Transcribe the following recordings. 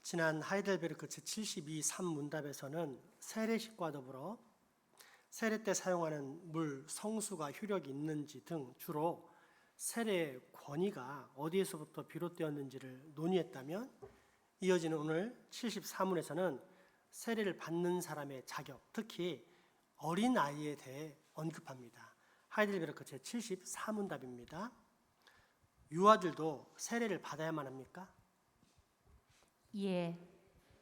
지난 하이델베르크 제72 3문답에서는 세례식과 더불어 세례 때 사용하는 물, 성수가 효력이 있는지 등 주로 세례의 권위가 어디에서부터 비롯되었는지를 논의했다면, 이어지는 오늘 74문에서는 세례를 받는 사람의 자격, 특히 어린 아이에 대해 언급합니다. 하이델베르크 제74문답입니다. 유아들도 세례를 받아야만 합니까? 예,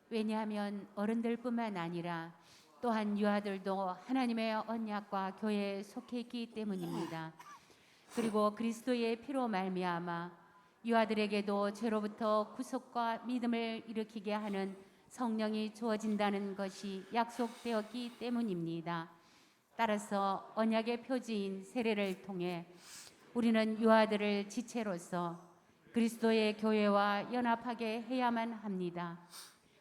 왜냐하면 어른들뿐만 아니라 또한 유아들도 하나님의 언약과 교회에 속해 있기 때문입니다. 그리고 그리스도의 피로 말미암아 유아들에게도 죄로부터 구속과 믿음을 일으키게 하는 성령이 주어진다는 것이 약속되었기 때문입니다. 따라서 언약의 표지인 세례를 통해 우리는 유아들을 지체로서 그리스도의 교회와 연합하게 해야만 합니다.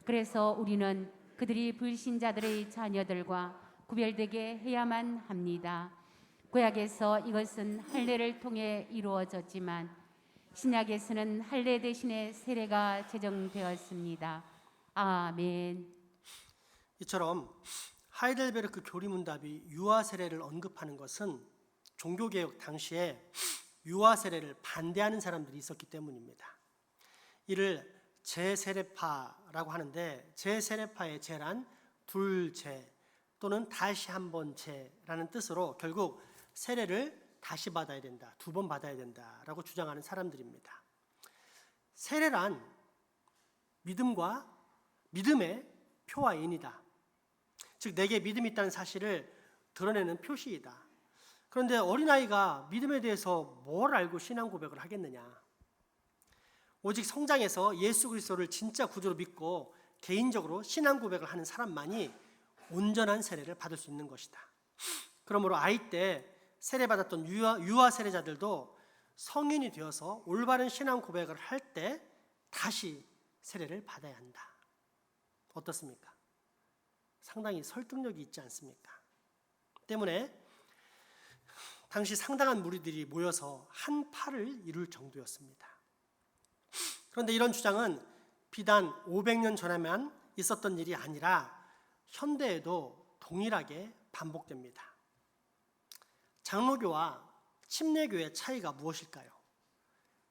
그래서 우리는 그들이 불신자들의 자녀들과 구별되게 해야만 합니다. 구약에서 이것은 할례를 통해 이루어졌지만 신약에서는 할례 대신에 세례가 제정되었습니다. 아멘. 이처럼 하이델베르크 교리문답이 유아 세례를 언급하는 것은 종교개혁 당시에 유아 세례를 반대하는 사람들이 있었기 때문입니다. 이를 재세례파라고 하는데, 재세례파의 재란 둘재 또는 다시 한번 재라는 뜻으로 결국 세례를 다시 받아야 된다, 두 번 받아야 된다라고 주장하는 사람들입니다. 세례란 믿음의 표와인이다. 즉 내게 믿음이 있다는 사실을 드러내는 표시이다. 그런데 어린아이가 믿음에 대해서 뭘 알고 신앙 고백을 하겠느냐? 오직 성장해서 예수 그리스도를 진짜 구주로 믿고 개인적으로 신앙 고백을 하는 사람만이 온전한 세례를 받을 수 있는 것이다. 그러므로 아이 때 세례받았던 유아 세례자들도 성인이 되어서 올바른 신앙 고백을 할 때 다시 세례를 받아야 한다. 어떻습니까? 상당히 설득력이 있지 않습니까? 때문에 당시 상당한 무리들이 모여서 한 파를 이룰 정도였습니다. 그런데 이런 주장은 비단 500년 전에만 있었던 일이 아니라 현대에도 동일하게 반복됩니다. 장로교와 침례교의 차이가 무엇일까요?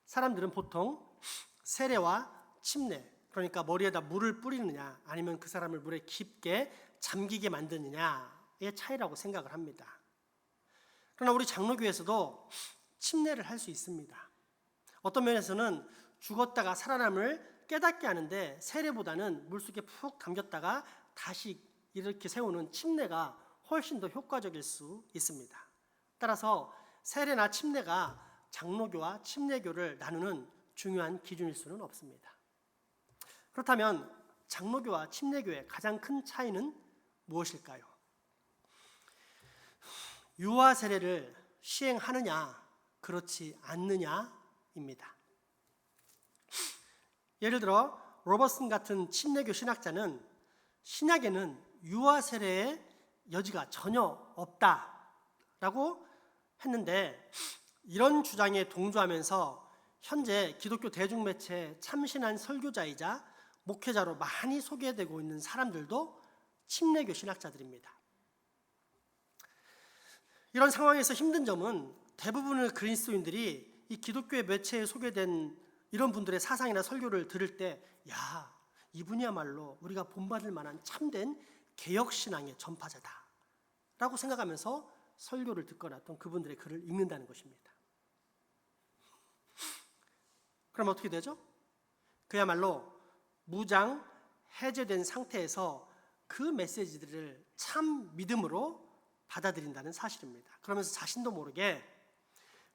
사람들은 보통 세례와 침례, 그러니까 머리에다 물을 뿌리느냐 아니면 그 사람을 물에 깊게 잠기게 만드느냐의 차이라고 생각을 합니다. 그러나 우리 장로교에서도 침례를 할 수 있습니다. 어떤 면에서는 죽었다가 살아남을 깨닫게 하는데 세례보다는 물속에 푹 담겼다가 다시 이렇게 세우는 침례가 훨씬 더 효과적일 수 있습니다. 따라서 세례나 침례가 장로교와 침례교를 나누는 중요한 기준일 수는 없습니다. 그렇다면 장로교와 침례교의 가장 큰 차이는 무엇일까요? 유아 세례를 시행하느냐, 그렇지 않느냐입니다. 예를 들어 로버슨 같은 침례교 신학자는 신약에는 유아 세례의 여지가 전혀 없다라고 했는데, 이런 주장에 동조하면서 현재 기독교 대중매체의 참신한 설교자이자 목회자로 많이 소개되고 있는 사람들도 침례교 신학자들입니다. 이런 상황에서 힘든 점은 대부분의 그리스도인들이 이 기독교의 매체에 소개된 이런 분들의 사상이나 설교를 들을 때, 야, 이분이야말로 우리가 본받을 만한 참된 개혁신앙의 전파자다 라고 생각하면서 설교를 듣거나 또 그분들의 글을 읽는다는 것입니다. 그럼 어떻게 되죠? 그야말로 무장, 해제된 상태에서 그 메시지들을 참 믿음으로 받아들인다는 사실입니다. 그러면서 자신도 모르게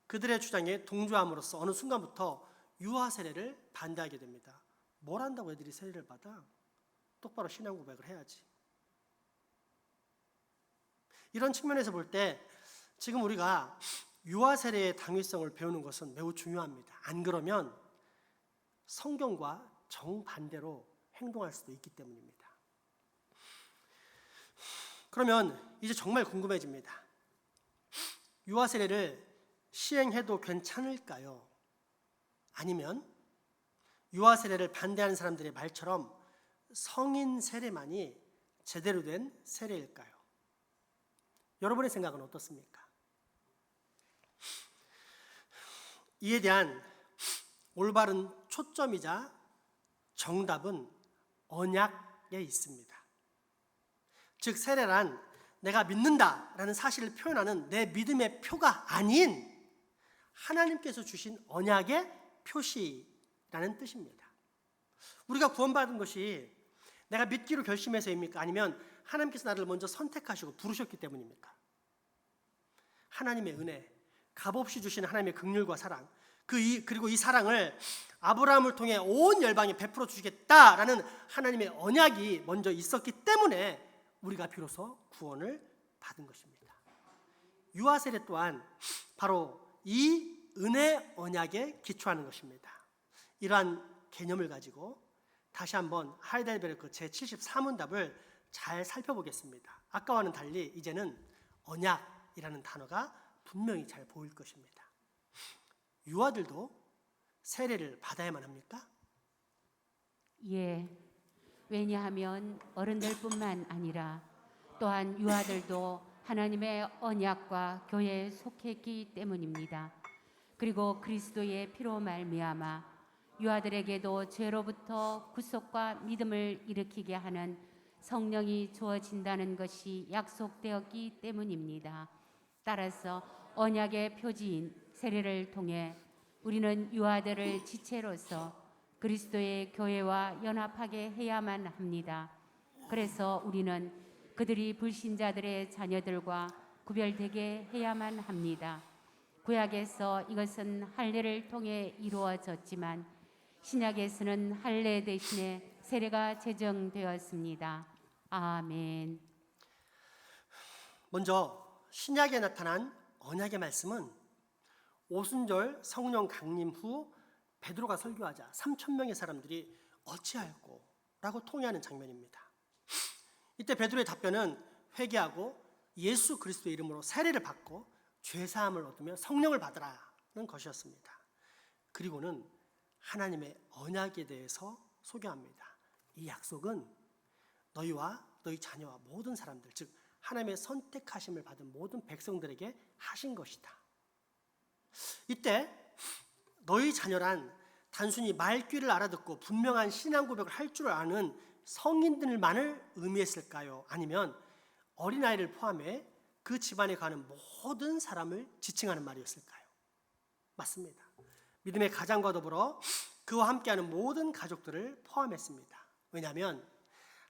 그들의 주장에 동조함으로써 어느 순간부터 유아 세례를 반대하게 됩니다. 뭘 한다고 애들이 세례를 받아? 똑바로 신앙 고백을 해야지. 이런 측면에서 볼 때 지금 우리가 유아 세례의 당위성을 배우는 것은 매우 중요합니다. 안 그러면 성경과 정반대로 행동할 수도 있기 때문입니다. 그러면 이제 정말 궁금해집니다. 유아 세례를 시행해도 괜찮을까요? 아니면 유아 세례를 반대하는 사람들의 말처럼 성인 세례만이 제대로 된 세례일까요? 여러분의 생각은 어떻습니까? 이에 대한 올바른 초점이자 정답은 언약에 있습니다. 즉 세례란 내가 믿는다라는 사실을 표현하는 내 믿음의 표가 아닌 하나님께서 주신 언약의 표시라는 뜻입니다. 우리가 구원받은 것이 내가 믿기로 결심해서입니까? 아니면 하나님께서 나를 먼저 선택하시고 부르셨기 때문입니까? 하나님의 은혜, 값없이 주시는 하나님의 긍휼과 사랑, 그리고 이 사랑을 아브라함을 통해 온 열방에 베풀어 주시겠다라는 하나님의 언약이 먼저 있었기 때문에 우리가 비로소 구원을 받은 것입니다. 유아세례 또한 바로 이 은혜 언약에 기초하는 것입니다. 이러한 개념을 가지고 다시 한번 하이델베르크 제74문답을 잘 살펴보겠습니다. 아까와는 달리 이제는 언약이라는 단어가 분명히 잘 보일 것입니다. 유아들도 세례를 받아야만 합니까? 예. 왜냐하면 어른들뿐만 아니라 또한 유아들도 하나님의 언약과 교회에 속했기 때문입니다. 그리고 그리스도의 피로 말미암아 유아들에게도 죄로부터 구속과 믿음을 일으키게 하는 성령이 주어진다는 것이 약속되었기 때문입니다. 따라서 언약의 표지인 세례를 통해 우리는 유아들을 지체로서 그리스도의 교회와 연합하게 해야만 합니다. 그래서 우리는 그들이 불신자들의 자녀들과 구별되게 해야만 합니다. 구약에서 이것은 할례를 통해 이루어졌지만 신약에서는 할례 대신에 세례가 제정되었습니다. 아멘. 먼저 신약에 나타난 언약의 말씀은 오순절 성령 강림 후 베드로가 설교하자 3,000명의 사람들이 어찌하였고 라고 통회하는 장면입니다. 이때 베드로의 답변은 회개하고 예수 그리스도의 이름으로 세례를 받고 죄사함을 얻으며 성령을 받으라는 것이었습니다. 그리고는 하나님의 언약에 대해서 소개합니다. 이 약속은 너희와 너희 자녀와 모든 사람들, 즉 하나님의 선택하심을 받은 모든 백성들에게 하신 것이다. 이때 너희 자녀란 단순히 말귀를 알아듣고 분명한 신앙 고백을 할 줄 아는 성인들만을 의미했을까요? 아니면 어린아이를 포함해 그 집안에 가는 모든 사람을 지칭하는 말이었을까요? 맞습니다. 믿음의 가장과 더불어 그와 함께하는 모든 가족들을 포함했습니다. 왜냐하면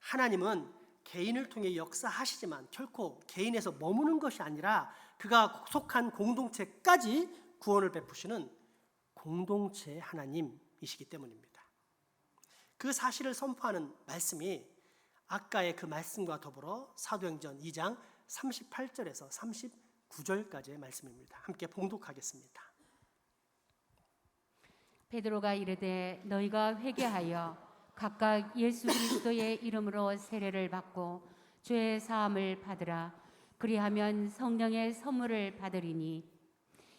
하나님은 개인을 통해 역사하시지만 결코 개인에서 머무는 것이 아니라 그가 속한 공동체까지 구원을 베푸시는 공동체의 하나님이시기 때문입니다. 그 사실을 선포하는 말씀이 아까의 그 말씀과 더불어 사도행전 2장 38절에서 39절까지의 말씀입니다. 함께 봉독하겠습니다. 베드로가 이르되 너희가 회개하여 각각 예수 그리스도의 이름으로 세례를 받고 죄 사함을 받으라. 그리하면 성령의 선물을 받으리니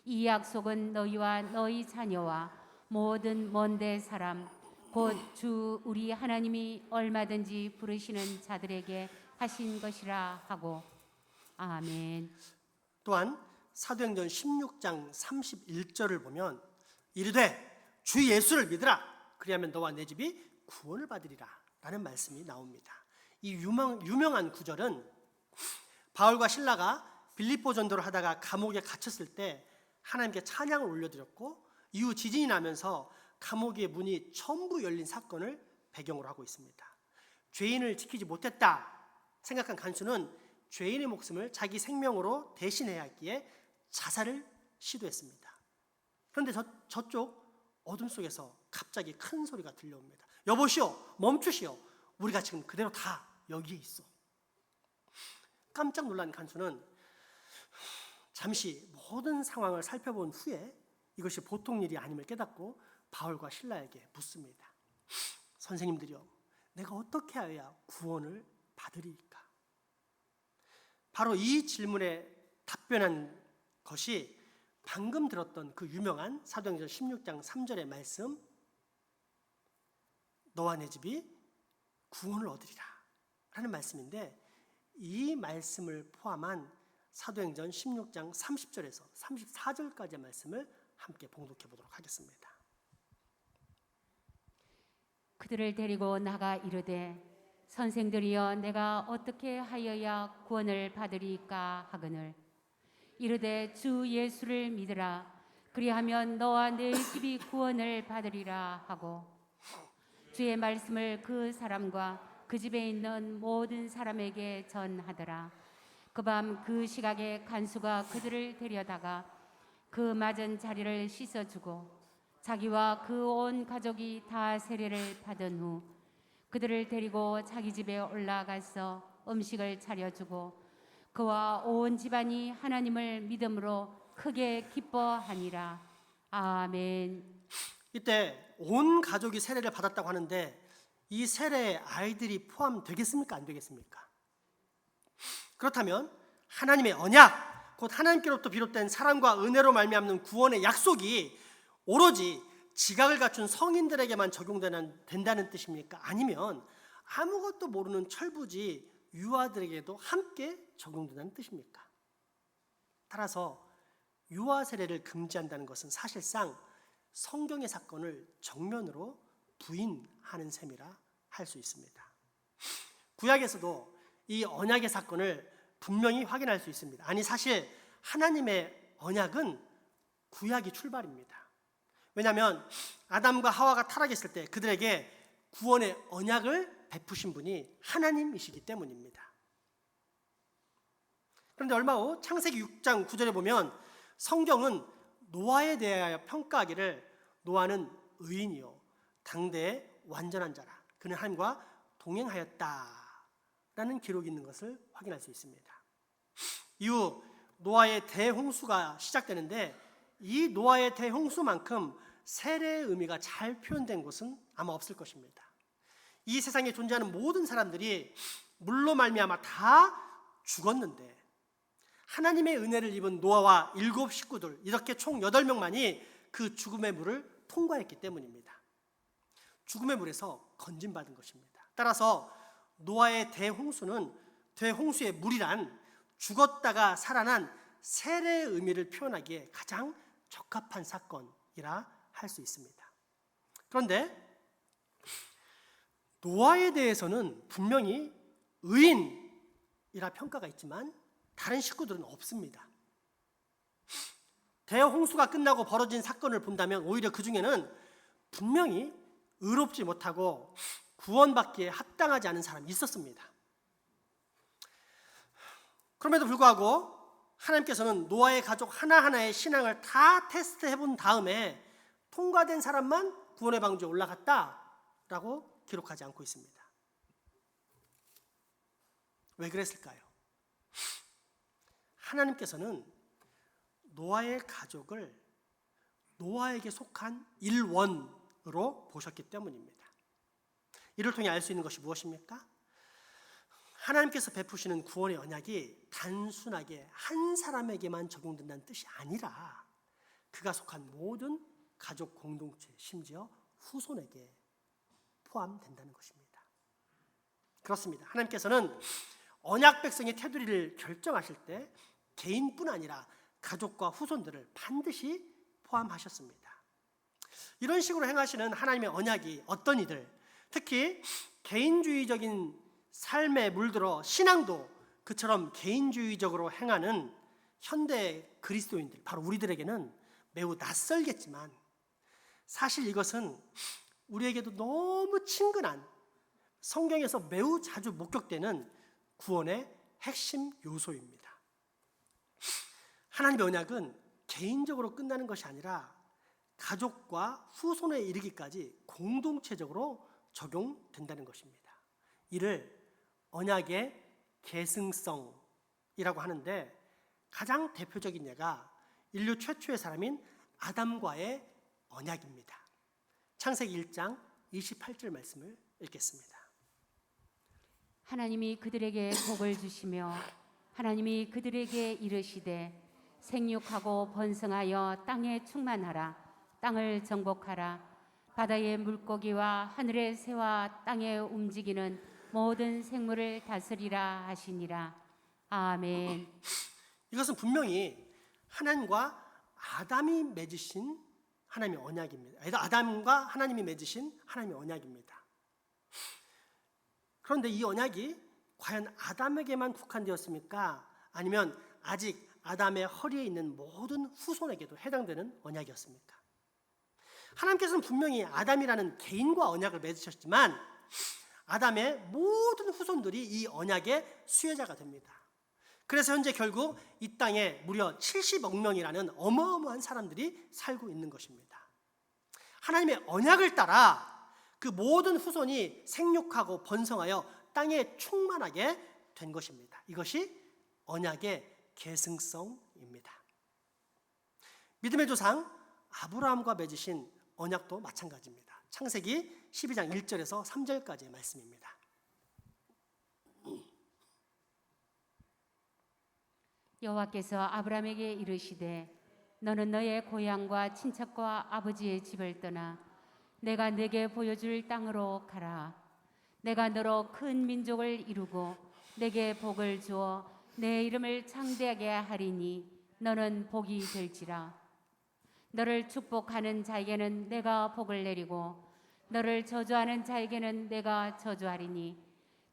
이 약속은 너희와 너희 자녀와 모든 먼데 사람 곧 주 우리 하나님이 얼마든지 부르시는 자들에게 하신 것이라 하고 아멘. 또한 사도행전 16장 31절을 보면 이르되 주 예수를 믿으라. 그리하면 너와 내 집이 구원을 받으리라 라는 말씀이 나옵니다. 이 유명한 구절은 바울과 실라가 빌립보 전도를 하다가 감옥에 갇혔을 때 하나님께 찬양을 올려드렸고 이후 지진이 나면서 감옥의 문이 전부 열린 사건을 배경으로 하고 있습니다. 죄인을 지키지 못했다 생각한 간수는 죄인의 목숨을 자기 생명으로 대신해야 했기에 자살을 시도했습니다. 그런데 저쪽 어둠 속에서 갑자기 큰 소리가 들려옵니다. 여보시오, 멈추시오. 우리가 지금 그대로 다 여기에 있어. 깜짝 놀란 간수는 잠시 모든 상황을 살펴본 후에 이것이 보통 일이 아님을 깨닫고 바울과 실라에게 묻습니다. 선생님들이여, 내가 어떻게 해야 구원을 받으리까? 바로 이 질문에 답변한 것이 방금 들었던 그 유명한 사도행전 16장 3절의 말씀, 너와 내 집이 구원을 얻으리라 라는 말씀인데, 이 말씀을 포함한 사도행전 16장 30절에서 34절까지의 말씀을 함께 봉독해 보도록 하겠습니다. 그들을 데리고 나가 이르되 선생들이여 내가 어떻게 하여야 구원을 받으리까 하거늘 이르되 주 예수를 믿으라 그리하면 너와 네 집이 구원을 받으리라 하고 주의 말씀을 그 사람과 그 집에 있는 모든 사람에게 전하더라. 그 밤 그 시각에 간수가 그들을 데려다가 그 맞은 자리를 씻어주고 자기와 그 온 가족이 다 세례를 받은 후 그들을 데리고 자기 집에 올라가서 음식을 차려주고 그와 온 집안이 하나님을 믿음으로 크게 기뻐하니라. 아멘. 이때 온 가족이 세례를 받았다고 하는데, 이 세례에 아이들이 포함되겠습니까? 안 되겠습니까? 그렇다면 하나님의 언약, 곧 하나님께로부터 비롯된 사랑과 은혜로 말미암는 구원의 약속이 오로지 지각을 갖춘 성인들에게만 적용된다는 뜻입니까? 아니면 아무것도 모르는 철부지 유아들에게도 함께 적용된다는 뜻입니까? 따라서 유아 세례를 금지한다는 것은 사실상 성경의 사건을 정면으로 부인하는 셈이라 할 수 있습니다. 구약에서도 이 언약의 사건을 분명히 확인할 수 있습니다. 아니, 사실 하나님의 언약은 구약이 출발입니다. 왜냐하면 아담과 하와가 타락했을 때 그들에게 구원의 언약을 베푸신 분이 하나님이시기 때문입니다. 그런데 얼마 후 창세기 6장 9절에 보면 성경은 노아에 대하여 평가하기를 노아는 의인이요 당대의 완전한 자라 그는 하나님과 동행하였다라는 기록이 있는 것을 확인할 수 있습니다. 이후 노아의 대홍수가 시작되는데, 이 노아의 대홍수만큼 세례의 의미가 잘 표현된 곳은 아마 없을 것입니다. 이 세상에 존재하는 모든 사람들이 물로 말미암아 다 죽었는데 하나님의 은혜를 입은 노아와 7 식구들, 이렇게 총 8명만이 그 죽음의 물을 통과했기 때문입니다. 죽음의 물에서 건진받은 것입니다. 따라서 노아의 대홍수는, 대홍수의 물이란 죽었다가 살아난 세례의 의미를 표현하기에 가장 적합한 사건이라 할 수 있습니다. 그런데 노아에 대해서는 분명히 의인이라 평가가 있지만 다른 식구들은 없습니다. 대홍수가 끝나고 벌어진 사건을 본다면 오히려 그 중에는 분명히 의롭지 못하고 구원받기에 합당하지 않은 사람이 있었습니다. 그럼에도 불구하고 하나님께서는 노아의 가족 하나하나의 신앙을 다 테스트해 본 다음에 통과된 사람만 구원의 방주에 올라갔다라고 기록하지 않고 있습니다. 왜 그랬을까요? 하나님께서는 노아의 가족을 노아에게 속한 일원으로 보셨기 때문입니다. 이를 통해 알 수 있는 것이 무엇입니까? 하나님께서 베푸시는 구원의 언약이 단순하게 한 사람에게만 적용된다는 뜻이 아니라 그가 속한 모든 가족 공동체, 심지어 후손에게 포함된다는 것입니다. 그렇습니다. 하나님께서는 언약 백성의 테두리를 결정하실 때 개인뿐 아니라 가족과 후손들을 반드시 포함하셨습니다. 이런 식으로 행하시는 하나님의 언약이 어떤 이들, 특히 개인주의적인 삶에 물들어 신앙도 그처럼 개인주의적으로 행하는 현대 그리스도인들, 바로 우리들에게는 매우 낯설겠지만 사실 이것은 우리에게도 너무 친근한, 성경에서 매우 자주 목격되는 구원의 핵심 요소입니다. 하나님의 언약은 개인적으로 끝나는 것이 아니라 가족과 후손에 이르기까지 공동체적으로 적용된다는 것입니다. 이를 언약의 계승성이라고 하는데 가장 대표적인 예가 인류 최초의 사람인 아담과의 언약입니다. 창세기 1장 28절 말씀을 읽겠습니다. 하나님이 그들에게 복을 주시며 하나님이 그들에게 이르시되 생육하고 번성하여 땅에 충만하라 땅을 정복하라 바다의 물고기와 하늘의 새와 땅에 움직이는 모든 생물을 다스리라 하시니라. 아멘. 이것은 분명히 하나님과 아담이 맺으신 하나님의 언약입니다. 아담과 하나님이 맺으신 하나님의 언약입니다. 그런데 이 언약이 과연 아담에게만 국한되었습니까? 아니면 아직 아담의 허리에 있는 모든 후손에게도 해당되는 언약이었습니까? 하나님께서는 분명히 아담이라는 개인과 언약을 맺으셨지만 아담의 모든 후손들이 이 언약의 수혜자가 됩니다. 그래서 현재 결국 이 땅에 무려 70억 명이라는 어마어마한 사람들이 살고 있는 것입니다. 하나님의 언약을 따라 그 모든 후손이 생육하고 번성하여 땅에 충만하게 된 것입니다. 이것이 언약의 계승성입니다. 믿음의 조상 아브라함과 맺으신 언약도 마찬가지입니다. 창세기 12장 1절에서 3절까지의 말씀입니다. 여호와께서 아브라함에게 이르시되 너는 너의 고향과 친척과 아버지의 집을 떠나 내가 네게 보여줄 땅으로 가라. 내가 너로 큰 민족을 이루고 네게 복을 주어 내 이름을 창대하게 하리니 너는 복이 될지라. 너를 축복하는 자에게는 내가 복을 내리고 너를 저주하는 자에게는 내가 저주하리니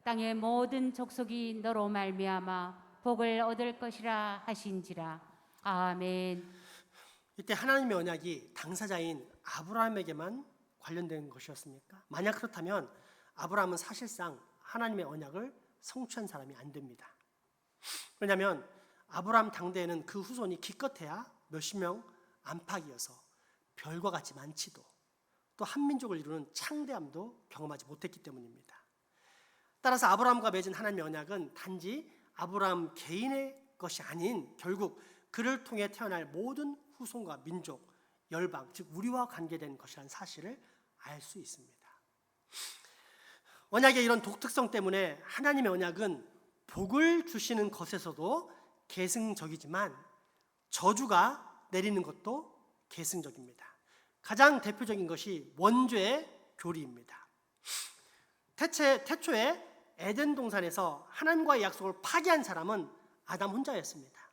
땅의 모든 족속이 너로 말미암아 복을 얻을 것이라 하신지라. 아멘. 이때 하나님의 언약이 당사자인 아브라함에게만 관련된 것이었습니까? 만약 그렇다면 아브라함은 사실상 하나님의 언약을 성취한 사람이 안 됩니다. 왜냐하면 아브라함 당대에는 그 후손이 기껏해야 몇십 명 안팎이어서 별과 같이 많지도 또 한민족을 이루는 창대함도 경험하지 못했기 때문입니다. 따라서 아브라함과 맺은 하나님의 언약은 단지 아브라함 개인의 것이 아닌 결국 그를 통해 태어날 모든 후손과 민족, 열방, 즉 우리와 관계된 것이라는 사실을 알 수 있습니다. 언약의 이런 독특성 때문에 하나님의 언약은 복을 주시는 것에서도 계승적이지만 저주가 내리는 것도 계승적입니다. 가장 대표적인 것이 원죄의 교리입니다. 태초에 에덴 동산에서 하나님과의 약속을 파기한 사람은 아담 혼자였습니다.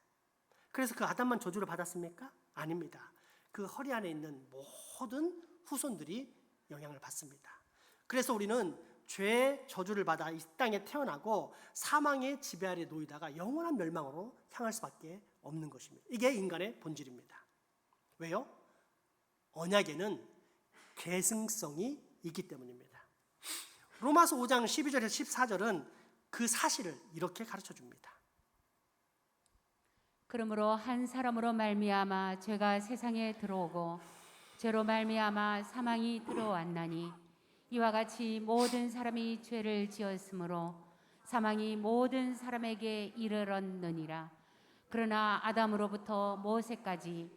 그래서 그 아담만 저주를 받았습니까? 아닙니다. 그 허리 안에 있는 모든 후손들이 영향을 받습니다. 그래서 우리는 죄의 저주를 받아 이 땅에 태어나고 사망의 지배 아래 놓이다가 영원한 멸망으로 향할 수밖에 없는 것입니다. 이게 인간의 본질입니다. 왜요? 언약에는 계승성이 있기 때문입니다. 로마서 5장 12절에서 14절은 그 사실을 이렇게 가르쳐 줍니다. 그러므로 한 사람으로 말미암아 죄가 세상에 들어오고 죄로 말미암아 사망이 들어왔나니 이와 같이 모든 사람이 죄를 지었으므로 사망이 모든 사람에게 이르렀느니라. 그러나 아담으로부터 모세까지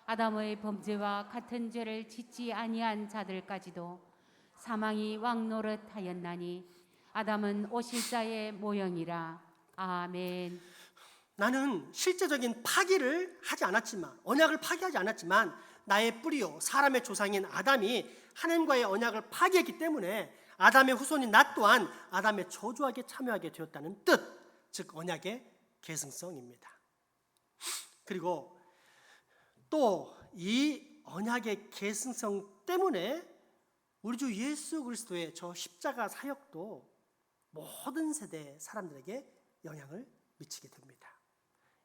아담의 범죄와 같은 죄를 짓지 아니한 자들까지도 사망이 왕노릇하였나니 아담은 오실 자의 모형이라. 아멘. 나는 실제적인 파기를 하지 않았지만 언약을 파기하지 않았지만 나의 뿌리요 사람의 조상인 아담이 하나님과의 언약을 파기했기 때문에 아담의 후손인 나 또한 아담의 저주하게 참여하게 되었다는 뜻, 즉 언약의 계승성입니다. 그리고 또 이 언약의 계승성 때문에 우리 주 예수 그리스도의 저 십자가 사역도 모든 세대 사람들에게 영향을 미치게 됩니다.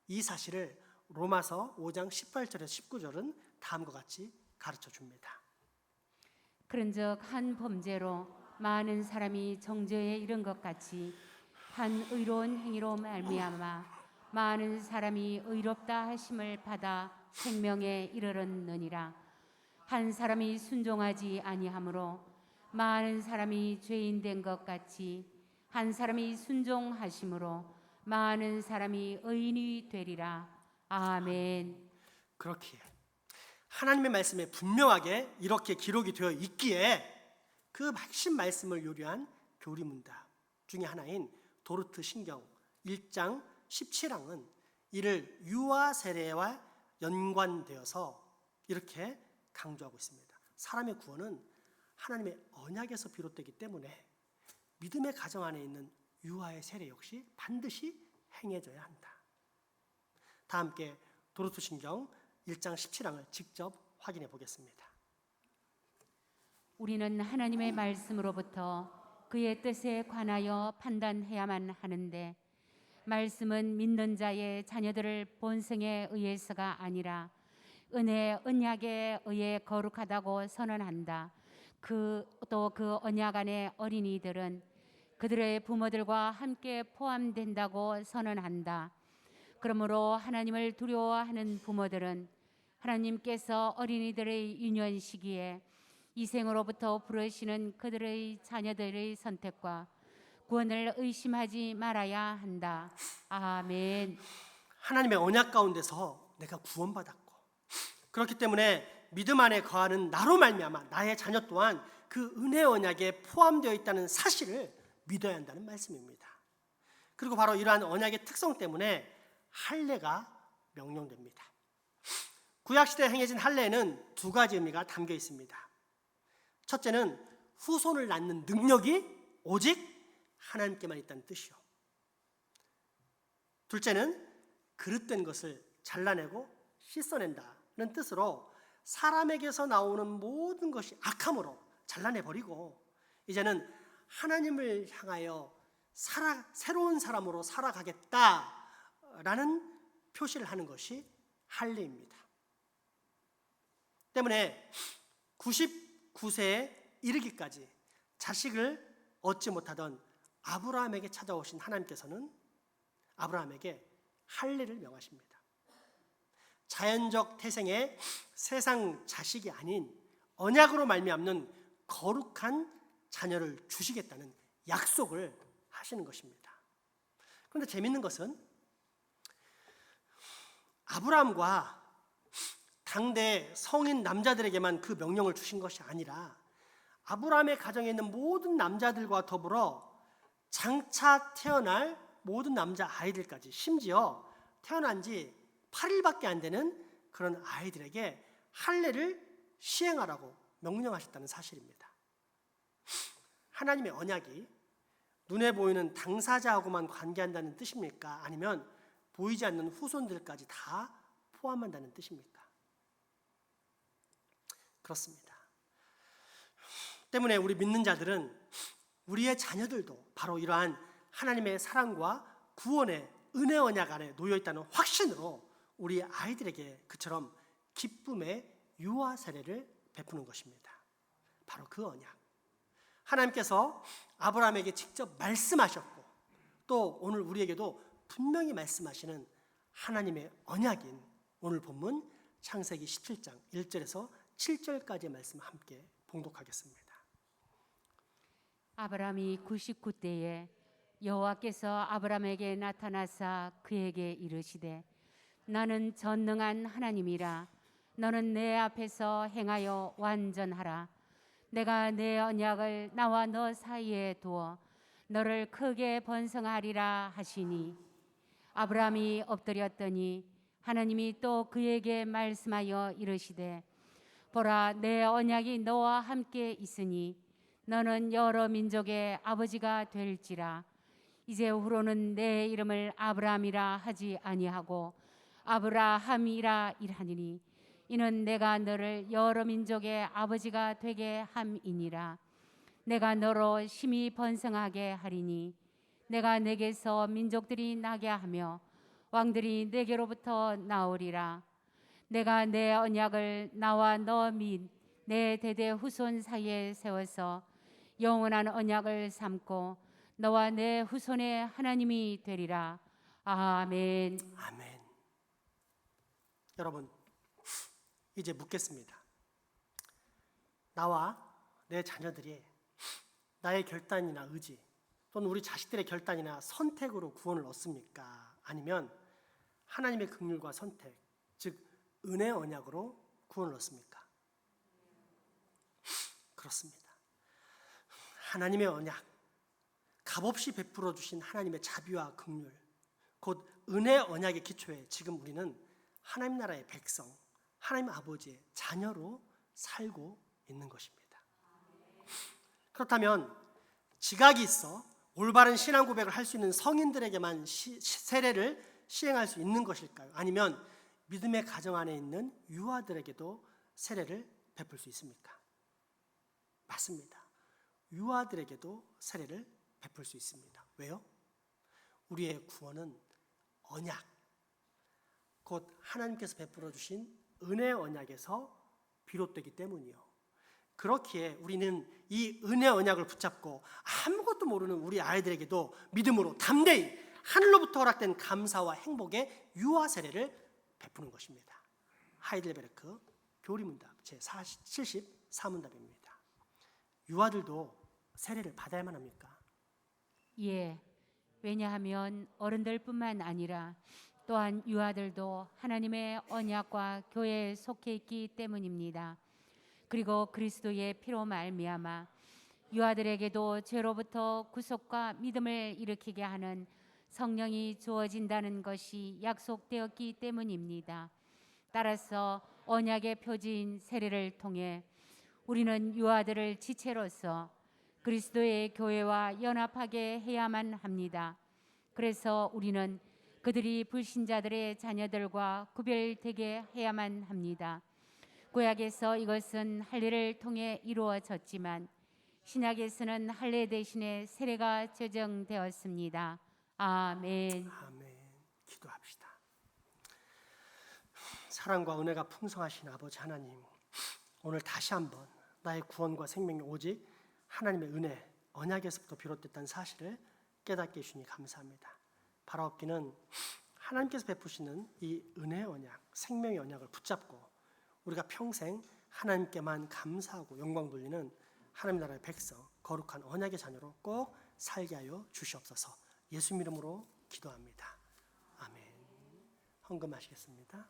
이 사실을 로마서 5장 18절에서 19절은 다음과 같이 가르쳐 줍니다. 그런즉 한 범죄로 많은 사람이 정죄에 이른 것 같이 한 의로운 행위로 말미암아 많은 사람이 의롭다 하심을 받아 생명에 이르렀느니라. 한 사람이 순종하지 아니하므로 많은 사람이 죄인 된 것 같이 한 사람이 순종하심으로 많은 사람이 의인이 되리라. 아멘. 그렇기에 하나님의 말씀에 분명하게 이렇게 기록이 되어 있기에 그 핵심 말씀을 요리한 교리문답 중에 하나인 도르트 신경 1장 17항은 이를 유아 세례와 연관되어서 이렇게 강조하고 있습니다. 사람의 구원은 하나님의 언약에서 비롯되기 때문에 믿음의 가정 안에 있는 유아의 세례 역시 반드시 행해져야 한다. 다 함께 도로토신경 1장 17항을 직접 확인해 보겠습니다. 우리는 하나님의 말씀으로부터 그의 뜻에 관하여 판단해야만 하는데 말씀은 믿는 자의 자녀들을 본성에 의해서가 아니라 은혜 언약에 의해 거룩하다고 선언한다. 또 그 언약 안에 어린이들은 그들의 부모들과 함께 포함된다고 선언한다. 그러므로 하나님을 두려워하는 부모들은 하나님께서 어린이들의 유년 시기에 이생으로부터 부르시는 그들의 자녀들의 선택과 구원을 의심하지 말아야 한다. 아멘. 하나님의 언약 가운데서 내가 구원받았고 그렇기 때문에 믿음 안에 거하는 나로 말미암아 나의 자녀 또한 그 은혜 언약에 포함되어 있다는 사실을 믿어야 한다는 말씀입니다. 그리고 바로 이러한 언약의 특성 때문에 할례가 명령됩니다. 구약시대에 행해진 할례에는 두 가지 의미가 담겨 있습니다. 첫째는 후손을 낳는 능력이 오직 하나님께만 있다는 뜻이요. 둘째는 그릇된 것을 잘라내고 씻어낸다는 뜻으로 사람에게서 나오는 모든 것이 악함으로 잘라내버리고 이제는 하나님을 향하여 새로운 사람으로 살아가겠다라는 표시를 하는 것이 할례입니다. 때문에 99세에 이르기까지 자식을 얻지 못하던 아브라함에게 찾아오신 하나님께서는 아브라함에게 할례를 명하십니다. 자연적 태생의 세상 자식이 아닌 언약으로 말미암는 거룩한 자녀를 주시겠다는 약속을 하시는 것입니다. 그런데 재밌는 것은 아브라함과 당대 성인 남자들에게만 그 명령을 주신 것이 아니라 아브라함의 가정에 있는 모든 남자들과 더불어 장차 태어날 모든 남자 아이들까지 심지어 태어난 지 8일밖에 안 되는 그런 아이들에게 할례를 시행하라고 명령하셨다는 사실입니다. 하나님의 언약이 눈에 보이는 당사자하고만 관계한다는 뜻입니까? 아니면 보이지 않는 후손들까지 다 포함한다는 뜻입니까? 그렇습니다. 때문에 우리 믿는 자들은 우리의 자녀들도 바로 이러한 하나님의 사랑과 구원의 은혜 언약 안에 놓여 있다는 확신으로 우리 아이들에게 그처럼 기쁨의 유아 세례를 베푸는 것입니다. 바로 그 언약. 하나님께서 아브라함에게 직접 말씀하셨고 또 오늘 우리에게도 분명히 말씀하시는 하나님의 언약인 오늘 본문 창세기 17장 1절에서 7절까지의 말씀 함께 봉독하겠습니다. 아브라함이 99세에 여호와께서 아브라함에게 나타나사 그에게 이르시되 나는 전능한 하나님이라 너는 내 앞에서 행하여 완전하라. 내가 내 언약을 나와 너 사이에 두어 너를 크게 번성하리라 하시니 아브라함이 엎드렸더니 하나님이 또 그에게 말씀하여 이르시되 보라 내 언약이 너와 함께 있으니 너는 여러 민족의 아버지가 될지라. 이제후로는 내 이름을 아브라함이라 하지 아니하고 아브라함이라 일하니니 이는 내가 너를 여러 민족의 아버지가 되게 함이니라. 내가 너로 심히 번성하게 하리니 내가 내게서 민족들이 나게 하며 왕들이 내게로부터 나오리라. 내가 내 언약을 나와 너 및 내 대대 후손 사이에 세워서 영원한 언약을 삼고 너와 내 후손의 하나님이 되리라. 아멘. 아멘. 여러분 이제 묻겠습니다. 나와 내 자녀들이 나의 결단이나 의지 또는 우리 자식들의 결단이나 선택으로 구원을 얻습니까? 아니면 하나님의 긍휼과 선택, 즉 은혜 언약으로 구원을 얻습니까? 그렇습니다. 하나님의 언약, 값없이 베풀어 주신 하나님의 자비와 긍휼, 곧 은혜 언약의 기초에 지금 우리는 하나님 나라의 백성, 하나님 아버지의 자녀로 살고 있는 것입니다. 그렇다면 지각이 있어 올바른 신앙 고백을 할 수 있는 성인들에게만 세례를 시행할 수 있는 것일까요? 아니면 믿음의 가정 안에 있는 유아들에게도 세례를 베풀 수 있습니까? 맞습니다. 유아들에게도 세례를 베풀 수 있습니다. 왜요? 우리의 구원은 언약, 곧 하나님께서 베풀어 주신 은혜 언약에서 비롯되기 때문이요. 그렇기에 우리는 이 은혜 언약을 붙잡고 아무것도 모르는 우리 아이들에게도 믿음으로 담대히 하늘로부터 허락된 감사와 행복의 유아 세례를 베푸는 것입니다. 하이델베르크 교리문답 제74문답입니다. 유아들도 세례를 받아야만 합니까? 예. 왜냐하면 어른들뿐만 아니라 또한 유아들도 하나님의 언약과 교회에 속해 있기 때문입니다. 그리고 그리스도의 피로 말미암아 유아들에게도 죄로부터 구속과 믿음을 일으키게 하는 성령이 주어진다는 것이 약속되었기 때문입니다. 따라서 언약의 표지인 세례를 통해 우리는 유아들을 지체로서 그리스도의 교회와 연합하게 해야만 합니다. 그래서 우리는 그들이 불신자들의 자녀들과 구별되게 해야만 합니다. 구약에서 이것은 할례를 통해 이루어졌지만 신약에서는 할례 대신에 세례가 제정되었습니다. 아멘. 아멘. 기도합시다. 사랑과 은혜가 풍성하신 아버지 하나님, 오늘 다시 한번 나의 구원과 생명이 오직 하나님의 은혜, 언약에서부터 비롯됐다는 사실을 깨닫게 해주시니 감사합니다. 바라옵기는 하나님께서 베푸시는 이 은혜의 언약, 생명의 언약을 붙잡고 우리가 평생 하나님께만 감사하고 영광 돌리는 하나님 나라의 백성, 거룩한 언약의 자녀로 꼭 살게 하여 주시옵소서. 예수 이름으로 기도합니다. 아멘. 헌금하시겠습니다.